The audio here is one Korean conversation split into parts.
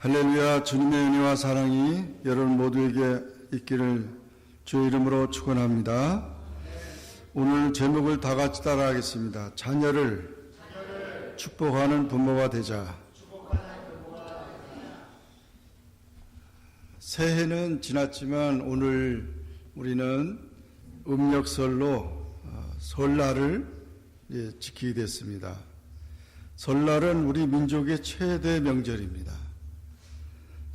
할렐루야. 주님의 은혜와 사랑이 여러분 모두에게 있기를 주의 이름으로 축원합니다. 오늘 제목을 다 같이 따라하겠습니다. 자녀를 축복하는 부모가 되자. 새해는 지났지만 오늘 우리는 음력설로 설날을 지키게 됐습니다. 설날은 우리 민족의 최대 명절입니다.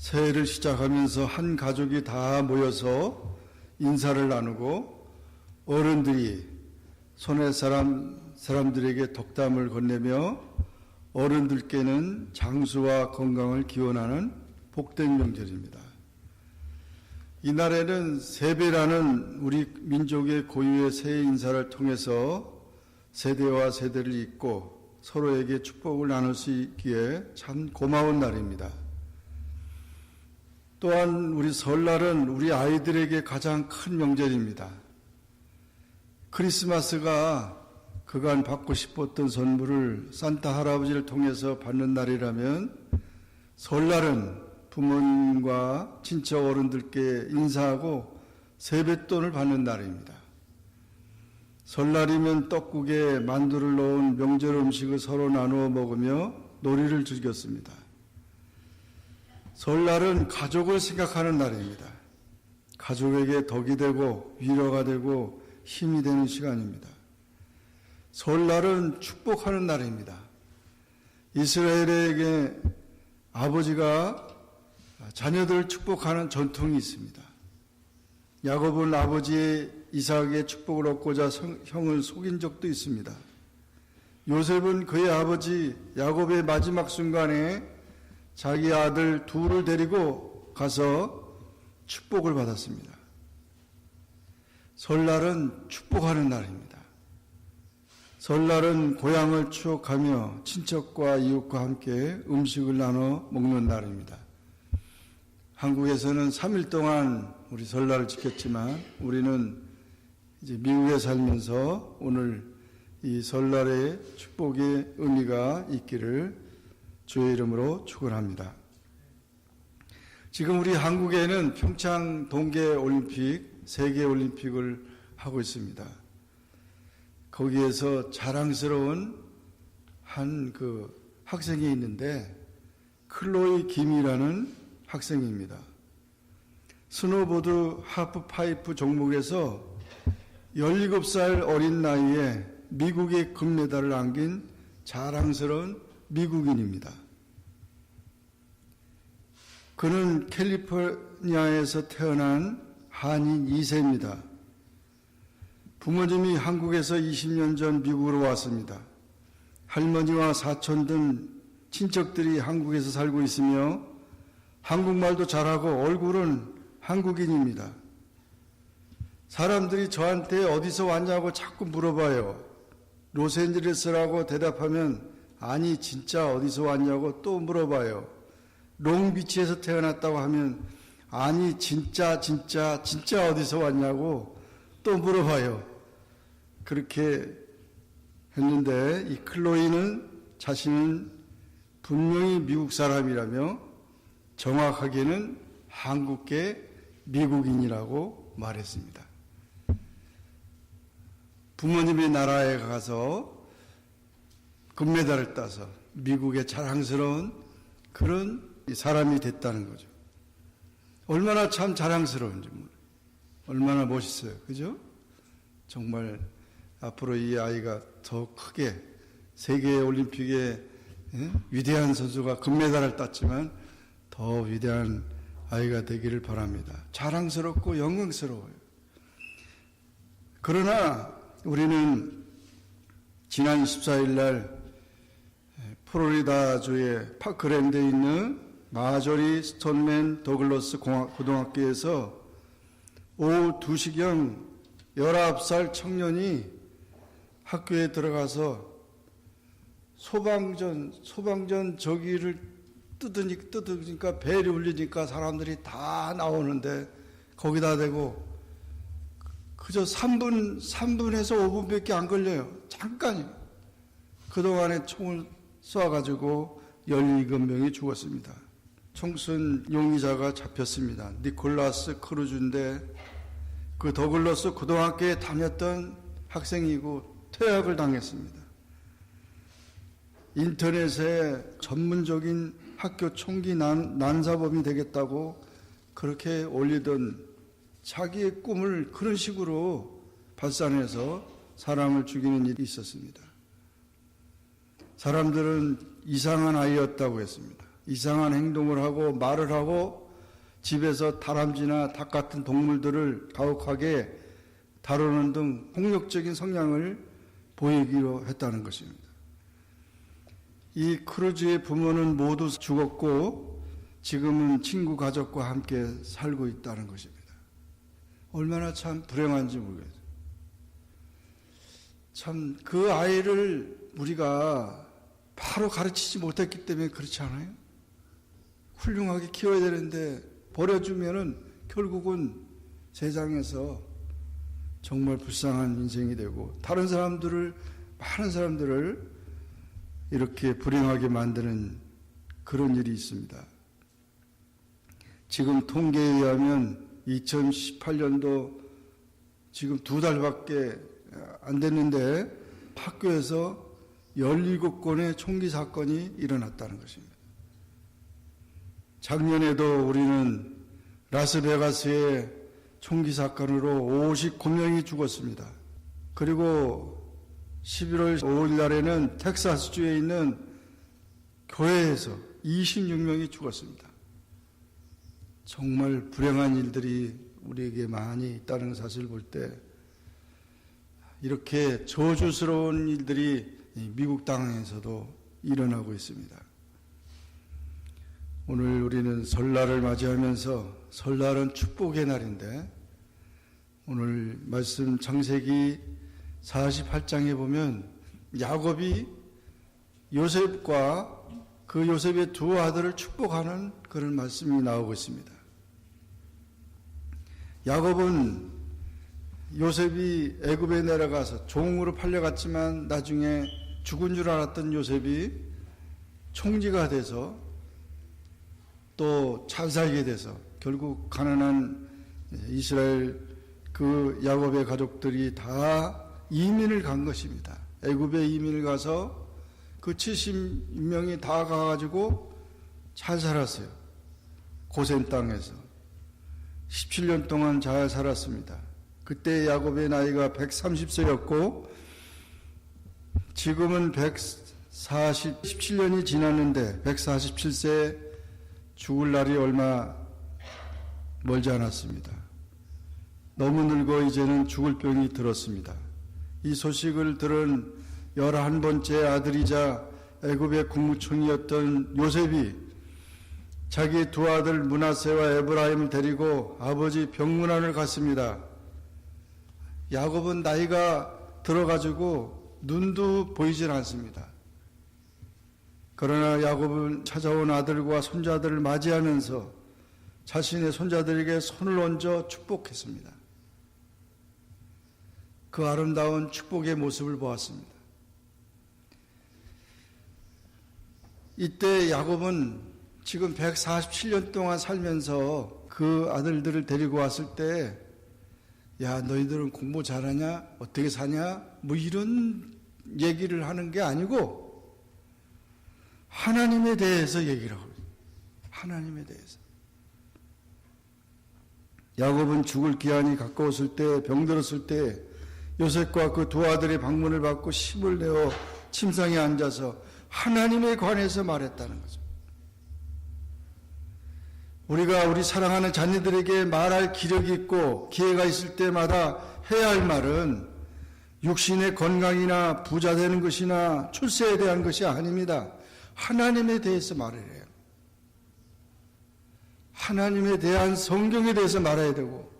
새해를 시작하면서 한 가족이 다 모여서 인사를 나누고 어른들이 손에 사람들에게 덕담을 건네며 어른들께는 장수와 건강을 기원하는 복된 명절입니다. 이날에는 세배라는 우리 민족의 고유의 새해 인사를 통해서 세대와 세대를 잇고 서로에게 축복을 나눌 수 있기에 참 고마운 날입니다. 또한 우리 설날은 우리 아이들에게 가장 큰 명절입니다. 크리스마스가 그간 받고 싶었던 선물을 산타 할아버지를 통해서 받는 날이라면 설날은 부모님과 친척 어른들께 인사하고 세뱃돈을 받는 날입니다. 설날이면 떡국에 만두를 넣은 명절 음식을 서로 나누어 먹으며 놀이를 즐겼습니다. 설날은 가족을 생각하는 날입니다. 가족에게 덕이 되고 위로가 되고 힘이 되는 시간입니다. 설날은 축복하는 날입니다. 이스라엘에게 아버지가 자녀들을 축복하는 전통이 있습니다. 야곱은 아버지의 이삭의 축복을 얻고자 형을 속인 적도 있습니다. 요셉은 그의 아버지 야곱의 마지막 순간에 자기 아들 둘을 데리고 가서 축복을 받았습니다. 설날은 축복하는 날입니다. 설날은 고향을 추억하며 친척과 이웃과 함께 음식을 나눠 먹는 날입니다. 한국에서는 3일 동안 우리 설날을 지켰지만 우리는 이제 미국에 살면서 오늘 이 설날의 축복의 의미가 있기를 주의 이름으로 축원합니다. 지금 우리 한국에는 평창 동계올림픽, 세계올림픽을 하고 있습니다. 거기에서 자랑스러운 한 학생이 있는데 클로이 김이라는 학생입니다. 스노보드 하프파이프 종목에서 17살 어린 나이에 미국의 금메달을 안긴 자랑스러운 미국인입니다. 그는 캘리포니아에서 태어난 한인 2세입니다. 부모님이 한국에서 20년 전 미국으로 왔습니다. 할머니와 사촌 등 친척들이 한국에서 살고 있으며 한국말도 잘하고 얼굴은 한국인입니다. 사람들이 저한테 어디서 왔냐고 자꾸 물어봐요. 로스앤젤레스라고 대답하면 아니 진짜 어디서 왔냐고 또 물어봐요. 롱비치에서 태어났다고 하면 아니 진짜 어디서 왔냐고 또 물어봐요. 그렇게 했는데 이 클로이는 자신은 분명히 미국 사람이라며 정확하게는 한국계 미국인이라고 말했습니다. 부모님의 나라에 가서 금메달을 따서 미국의 자랑스러운 그런 사람이 됐다는 거죠. 얼마나 참 자랑스러운지, 얼마나 멋있어요. 그죠? 정말 앞으로 이 아이가 더 크게 세계올림픽에 위대한 선수가 금메달을 땄지만 더 위대한 아이가 되기를 바랍니다. 자랑스럽고 영광스러워요. 그러나 우리는 지난 14일 날 플로리다주의 파크랜드에 있는 마조리 스톤맨 더글러스 고등학교에서 오후 2시경 19살 청년이 학교에 들어가서 소방전 저기를 뜯으니까 벨이 울리니까 사람들이 다 나오는데 거기다 대고 그저 3분에서 5분밖에 안 걸려요. 잠깐이요. 그동안에 총을 쏴가지고 17명이 죽었습니다. 총쏜 용의자가 잡혔습니다. 니콜라스 크루즈인데 그 더글러스 고등학교에 다녔던 학생이고 퇴학을 당했습니다. 인터넷에 전문적인 학교 총기 난사범이 되겠다고 그렇게 올리던 자기의 꿈을 그런 식으로 발산해서 사람을 죽이는 일이 있었습니다. 사람들은 이상한 아이였다고 했습니다. 이상한 행동을 하고 말을 하고 집에서 다람쥐나 닭 같은 동물들을 가혹하게 다루는 등 폭력적인 성향을 보이기로 했다는 것입니다. 이 크루즈의 부모는 모두 죽었고 지금은 친구 가족과 함께 살고 있다는 것입니다. 얼마나 참 불행한지 모르겠어요. 참 그 아이를 우리가 바로 가르치지 못했기 때문에 그렇지 않아요? 훌륭하게 키워야 되는데 버려주면은 결국은 세상에서 정말 불쌍한 인생이 되고 많은 사람들을 이렇게 불행하게 만드는 그런 일이 있습니다. 지금 통계에 의하면 2018년도 지금 2달밖에 안 됐는데 학교에서 17건의 총기 사건이 일어났다는 것입니다. 작년에도 우리는 라스베가스의 총기 사건으로 59명이 죽었습니다. 그리고 11월 5일 날에는 텍사스주에 있는 교회에서 26명이 죽었습니다. 정말 불행한 일들이 우리에게 많이 있다는 사실을 볼 때 이렇게 저주스러운 일들이 미국 땅에서도 일어나고 있습니다. 오늘 우리는 설날을 맞이하면서 설날은 축복의 날인데 오늘 말씀 창세기 48장에 보면 야곱이 요셉과 그 요셉의 두 아들을 축복하는 그런 말씀이 나오고 있습니다. 야곱은 요셉이 애굽에 내려가서 종으로 팔려갔지만 나중에 죽은 줄 알았던 요셉이 총리가 돼서 또 잘 살게 돼서 결국 가난한 이스라엘 그 야곱의 가족들이 다 이민을 간 것입니다. 애굽에 이민을 가서 그 70명이 다 가가지고 잘 살았어요. 고센 땅에서 17년 동안 잘 살았습니다. 그때 야곱의 나이가 130세였고 지금은 17년이 지났는데 147세에 죽을 날이 얼마 멀지 않았습니다. 너무 늙어 이제는 죽을 병이 들었습니다. 이 소식을 들은 11번째 아들이자 애굽의 국무총리였던 요셉이 자기 두 아들 므낫세와 에브라임을 데리고 아버지 병문안을 갔습니다. 야곱은 나이가 들어가지고 눈도 보이질 않습니다. 그러나 야곱은 찾아온 아들과 손자들을 맞이하면서 자신의 손자들에게 손을 얹어 축복했습니다. 그 아름다운 축복의 모습을 보았습니다. 이때 야곱은 지금 147년 동안 살면서 그 아들들을 데리고 왔을 때 야, 너희들은 공부 잘하냐? 어떻게 사냐? 뭐 이런 얘기를 하는 게 아니고 하나님에 대해서 얘기를 하고 있어요. 하나님에 대해서. 야곱은 죽을 기한이 가까웠을 때, 병들었을 때 요셉과 그 두 아들의 방문을 받고 힘을 내어 침상에 앉아서 하나님에 관해서 말했다는 거죠. 우리가 우리 사랑하는 자녀들에게 말할 기력이 있고 기회가 있을 때마다 해야 할 말은 육신의 건강이나 부자 되는 것이나 출세에 대한 것이 아닙니다. 하나님에 대해서 말을 해요. 하나님에 대한 성경에 대해서 말해야 되고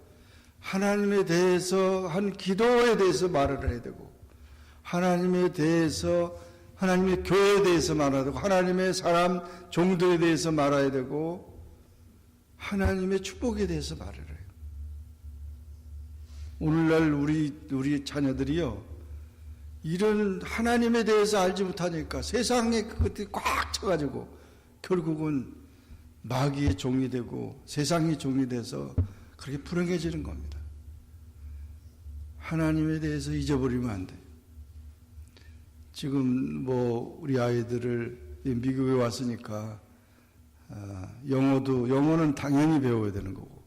하나님에 대해서 한 기도에 대해서 말을 해야 되고 하나님에 대해서 하나님의 교회에 대해서 말해야 되고 하나님의 사람 종들에 대해서 말해야 되고 하나님의 축복에 대해서 말을 해요. 오늘날 우리 자녀들이요 이런 하나님에 대해서 알지 못하니까 세상에 그것들이 꽉 차가지고 결국은 마귀의 종이 되고 세상의 종이 돼서 그렇게 불행해지는 겁니다. 하나님에 대해서 잊어버리면 안 돼요. 지금 우리 아이들을 미국에 왔으니까 영어는 당연히 배워야 되는 거고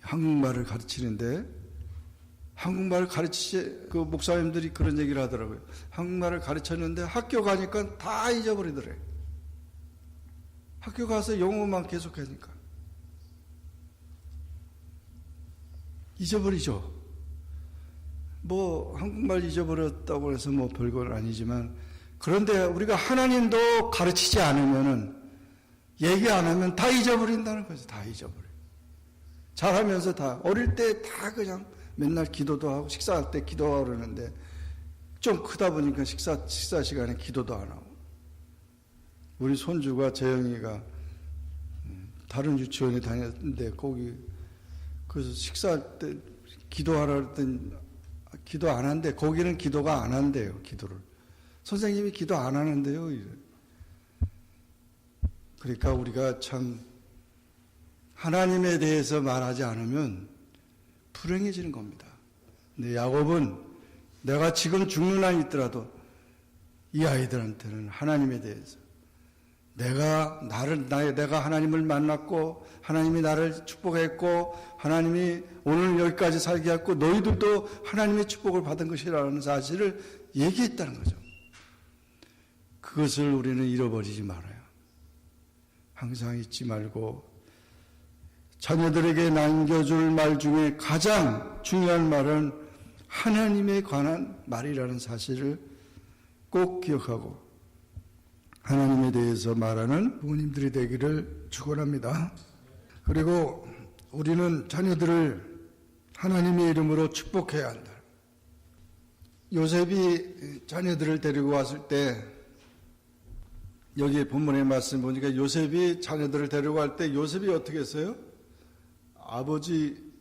한국말을 가르치는데 한국말을 그 목사님들이 그런 얘기를 하더라고요. 한국말을 가르쳤는데 학교 가니까 다 잊어버리더래요. 학교 가서 영어만 계속 하니까 잊어버리죠. 한국말 잊어버렸다고 해서 별건 아니지만, 그런데 우리가 하나님도 가르치지 않으면은, 얘기 안 하면 다 잊어버린다는 거죠. 다 잊어버려요. 잘하면서 다, 어릴 때 다 그냥 맨날 기도도 하고, 식사할 때 기도하고 그러는데, 좀 크다 보니까 식사 시간에 기도도 안 하고. 우리 손주가, 재영이가, 다른 유치원에 다녔는데, 그래서 식사할 때 기도하라 그랬더니, 기도 안 한대. 거기는 기도가 안 한대요, 기도를. 선생님이 기도 안 하는데요. 그러니까 우리가 참 하나님에 대해서 말하지 않으면 불행해지는 겁니다. 근데 야곱은 내가 지금 죽는 한이 있더라도 이 아이들한테는 하나님에 대해서 내가 하나님을 만났고 하나님이 나를 축복했고 하나님이 오늘 여기까지 살게 했고 너희들도 하나님의 축복을 받은 것이라는 사실을 얘기했다는 거죠. 그것을 우리는 잃어버리지 말아요. 항상 잊지 말고 자녀들에게 남겨줄 말 중에 가장 중요한 말은 하나님에 관한 말이라는 사실을 꼭 기억하고 하나님에 대해서 말하는 부모님들이 되기를 축원합니다. 그리고 우리는 자녀들을 하나님의 이름으로 축복해야 한다. 요셉이 자녀들을 데리고 왔을 때 여기 본문의 말씀 보니까 요셉이 자녀들을 데리고 갈 때 요셉이 어떻게 했어요? 아버지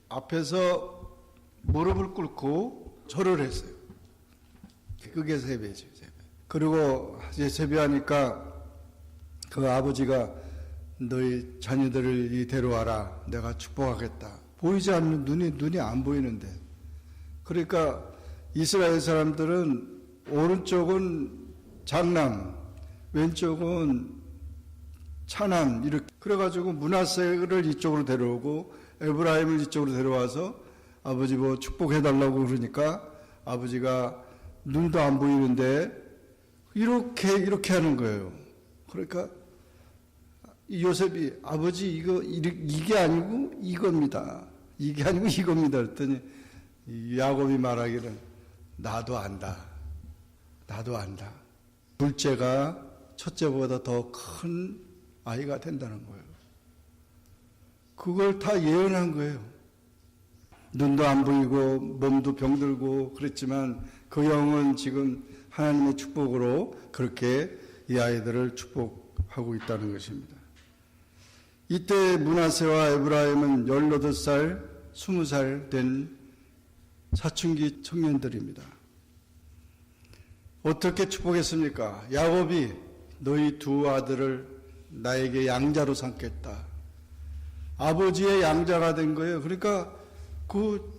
앞에서 무릎을 꿇고 절을 했어요. 그게 세배죠. 그리고 이제 세배하니까 그 아버지가 너희 자녀들을 데려와라. 내가 축복하겠다. 보이지 않는 눈이 안 보이는데. 그러니까 이스라엘 사람들은 오른쪽은 장남, 왼쪽은 차남 이렇게 그래가지고 므낫세를 이쪽으로 데려오고 에브라임을 이쪽으로 데려와서 아버지 축복해달라고 그러니까 아버지가 눈도 안 보이는데 이렇게 하는 거예요. 그러니까 요셉이 아버지 이게 아니고 이겁니다. 이게 아니고 이겁니다. 그랬더니 야곱이 말하기를 나도 안다. 둘째가 첫째보다 더 큰 아이가 된다는 거예요. 그걸 다 예언한 거예요. 눈도 안 보이고 몸도 병들고 그랬지만 그 영은 지금 하나님의 축복으로 그렇게 이 아이들을 축복하고 있다는 것입니다. 이때 므낫세와 에브라임은 18살, 20살 된 사춘기 청년들입니다. 어떻게 축복했습니까? 야곱이 너희 두 아들을 나에게 양자로 삼겠다. 아버지의 양자가 된 거예요. 그러니까 그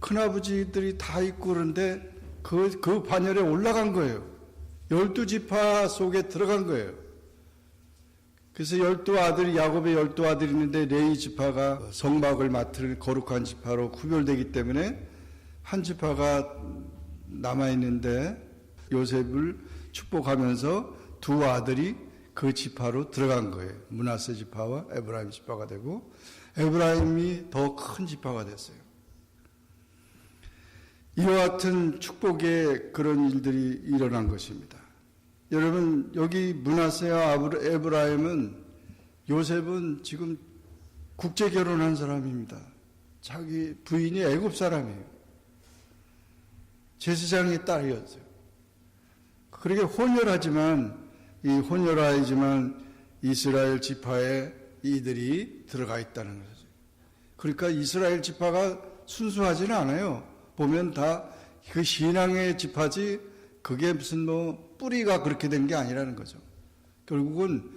큰아버지들이 다 있고 그런데 그 반열에 올라간 거예요. 12지파 속에 들어간 거예요. 그래서 야곱의 12아들이 있는데 레위 지파가 성막을 맡을 거룩한 지파로 구별되기 때문에 한 지파가 남아있는데 요셉을 축복하면서 두 아들이 그 지파로 들어간 거예요. 므낫세 지파와 에브라임 지파가 되고 에브라임이 더 큰 지파가 됐어요. 이와 같은 축복의 그런 일들이 일어난 것입니다. 여러분 여기 므낫세와 에브라임은 요셉은 지금 국제 결혼한 사람입니다. 자기 부인이 애굽 사람이에요. 제사장의 딸이었어요. 그렇게 혼혈하지만 이스라엘 지파에 이들이 들어가 있다는 거죠. 그러니까 이스라엘 지파가 순수하지는 않아요. 보면 다 그 신앙의 지파지 그게 무슨 뿌리가 그렇게 된 게 아니라는 거죠. 결국은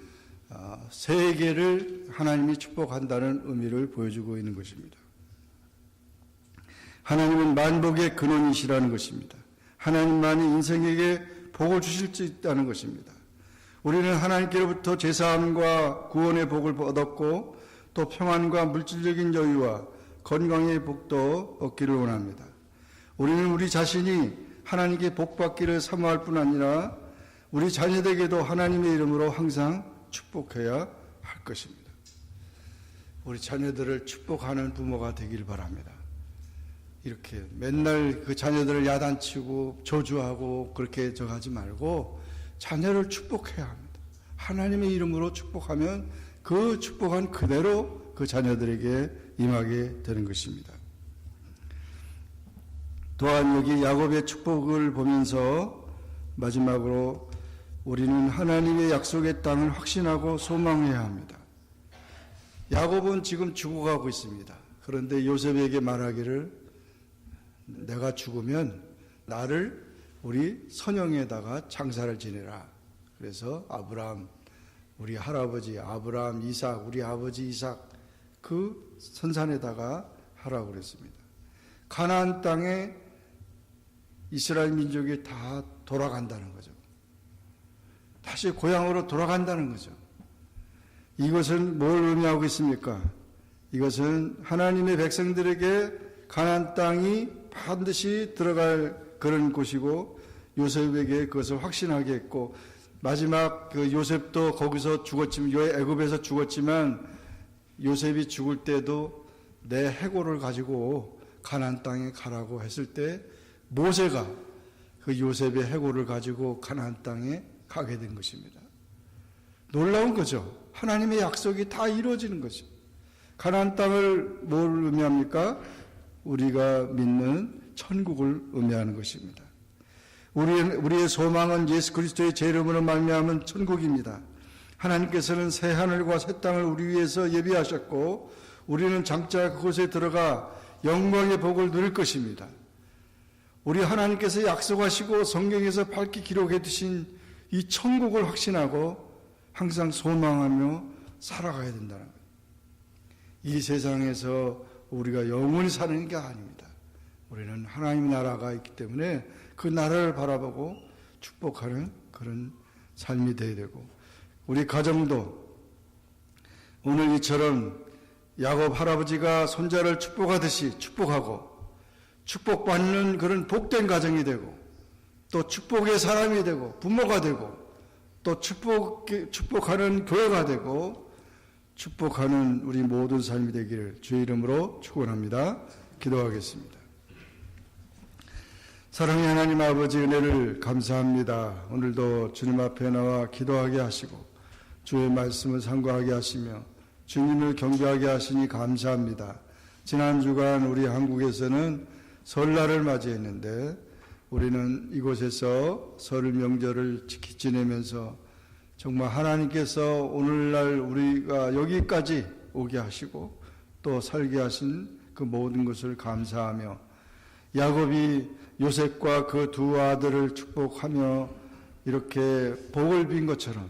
세계를 하나님이 축복한다는 의미를 보여주고 있는 것입니다. 하나님은 만복의 근원이시라는 것입니다. 하나님만이 인생에게 복을 주실 수 있다는 것입니다. 우리는 하나님께로부터 제사함과 구원의 복을 얻었고 또 평안과 물질적인 여유와 건강의 복도 얻기를 원합니다. 우리는 우리 자신이 하나님께 복받기를 사모할 뿐 아니라 우리 자녀에게도 하나님의 이름으로 항상 축복해야 할 것입니다. 우리 자녀들을 축복하는 부모가 되길 바랍니다. 이렇게 맨날 그 자녀들을 야단치고 저주하고 그렇게 하지 말고 자녀를 축복해야 합니다. 하나님의 이름으로 축복하면 그 축복한 그대로 그 자녀들에게 임하게 되는 것입니다. 또한 여기 야곱의 축복을 보면서 마지막으로 우리는 하나님의 약속의 땅을 확신하고 소망해야 합니다. 야곱은 지금 죽어가고 있습니다. 그런데 요셉에게 말하기를 내가 죽으면 나를 우리 선영에다가 장사를 지내라. 그래서 아브라함, 우리 할아버지 아브라함, 이삭, 우리 아버지 이삭 그 선산에다가 하라고 그랬습니다. 가나안 땅에 이스라엘 민족이 다 돌아간다는 거죠. 다시 고향으로 돌아간다는 거죠. 이것은 뭘 의미하고 있습니까? 이것은 하나님의 백성들에게 가나안 땅이 반드시 들어갈 그런 곳이고 요셉에게 그것을 확신하게 했고 마지막 그 요셉도 거기서 죽었지만 애굽에서 죽었지만 요셉이 죽을 때도 내 해골을 가지고 가나안 땅에 가라고 했을 때 모세가 그 요셉의 해골을 가지고 가나안 땅에 가게 된 것입니다. 놀라운 거죠. 하나님의 약속이 다 이루어지는 것이죠. 가나안 땅을 뭘 의미합니까? 우리가 믿는 천국을 의미하는 것입니다. 우리의 소망은 예수 그리스도의 제 이름으로 말미암은 천국입니다. 하나님께서는 새 하늘과 새 땅을 우리 위해서 예비하셨고 우리는 장차 그곳에 들어가 영광의 복을 누릴 것입니다. 우리 하나님께서 약속하시고 성경에서 밝히 기록해 두신 이 천국을 확신하고 항상 소망하며 살아가야 된다는 거예요. 이 세상에서 우리가 영원히 사는 게 아닙니다. 우리는 하나님 나라가 있기 때문에 그 나라를 바라보고 축복하는 그런 삶이 되어야 되고 우리 가정도 오늘 이처럼 야곱 할아버지가 손자를 축복하듯이 축복하고 축복받는 그런 복된 가정이 되고 또 축복의 사람이 되고 부모가 되고 또 축복하는 교회가 되고 축복하는 우리 모든 삶이 되기를 주의 이름으로 축원합니다. 기도하겠습니다. 사랑의 하나님 아버지 은혜를 감사합니다. 오늘도 주님 앞에 나와 기도하게 하시고 주의 말씀을 상고하게 하시며 주님을 경배하게 하시니 감사합니다. 지난 주간 우리 한국에서는 설날을 맞이했는데 우리는 이곳에서 설 명절을 지내면서 정말 하나님께서 오늘날 우리가 여기까지 오게 하시고 또 살게 하신 그 모든 것을 감사하며 야곱이 요셉과 그 두 아들을 축복하며 이렇게 복을 빈 것처럼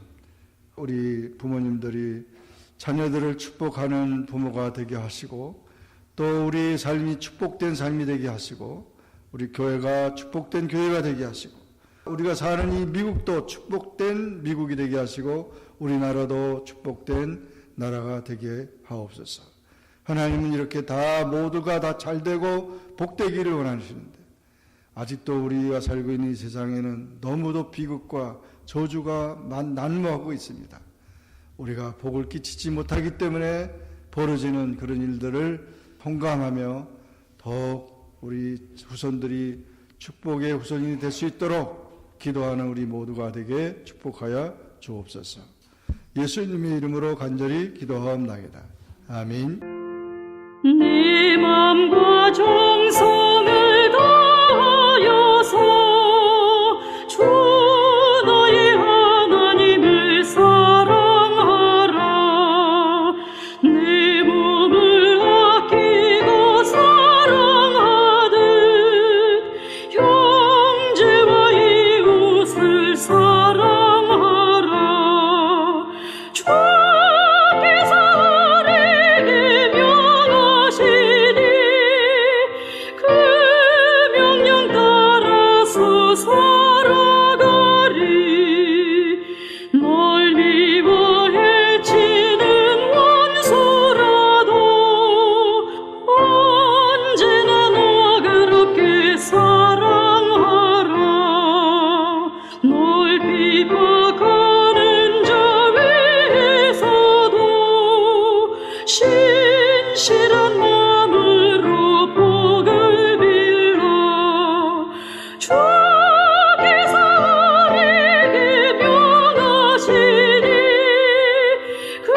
우리 부모님들이 자녀들을 축복하는 부모가 되게 하시고 또 우리 삶이 축복된 삶이 되게 하시고 우리 교회가 축복된 교회가 되게 하시고 우리가 사는 이 미국도 축복된 미국이 되게 하시고 우리나라도 축복된 나라가 되게 하옵소서. 하나님은 이렇게 다 모두가 다 잘되고 복되기를 원하시는데 아직도 우리가 살고 있는 이 세상에는 너무도 비극과 저주가 난무하고 있습니다. 우리가 복을 끼치지 못하기 때문에 벌어지는 그런 일들을 통감하며 더욱 우리 후손들이 축복의 후손이 될 수 있도록 기도하는 우리 모두가 되게 축복하여 주옵소서. 예수님의 이름으로 간절히 기도하옵나이다. 아멘. 내 맘과 정성을 다하여서 주 너의 하나님을 사랑하라. 내 몸을 아끼고 사랑하듯 형제와 이웃을 사랑하라. 주께서 신실한 마음으로 복을 빌어 주께서 우리에게 명하시니 그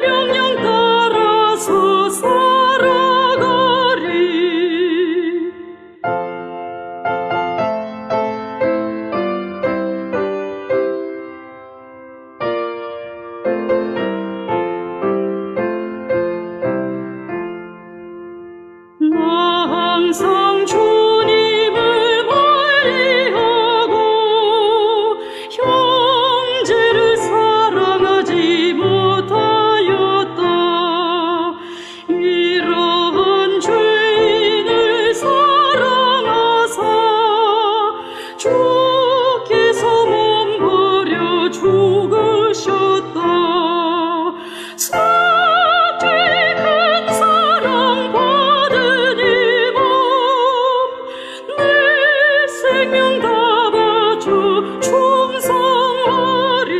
명령 따라서 살아가리. 나 항상 주님을 멀리하고 형제를 사랑하지 못하였다. 이러한 죄인을 사랑하사 주께서 몸 버려 죽으셨다. 삭죄 큰 사랑 받은 이 몸 내 생명 다 바쳐 충성하리.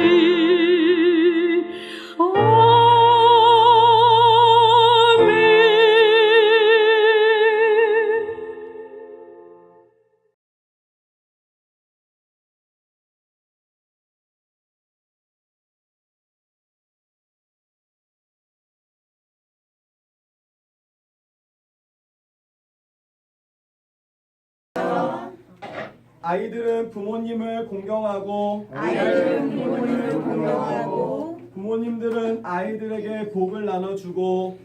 아멘. 아이들은 부모님을 공경하고 부모님들은 아이들에게 복을 나눠주고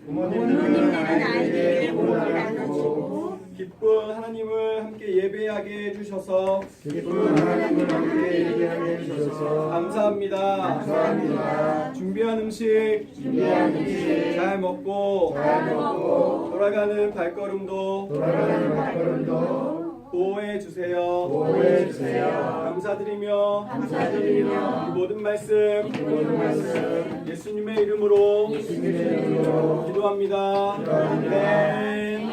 기쁜 하나님을 함께 예배하게 해주셔서 감사합니다. 준비한 음식 잘 먹고 돌아가는 발걸음도 보호해 주세요. 감사드리며 이 모든 말씀 예수님의 이름으로 기도합니다. 아멘.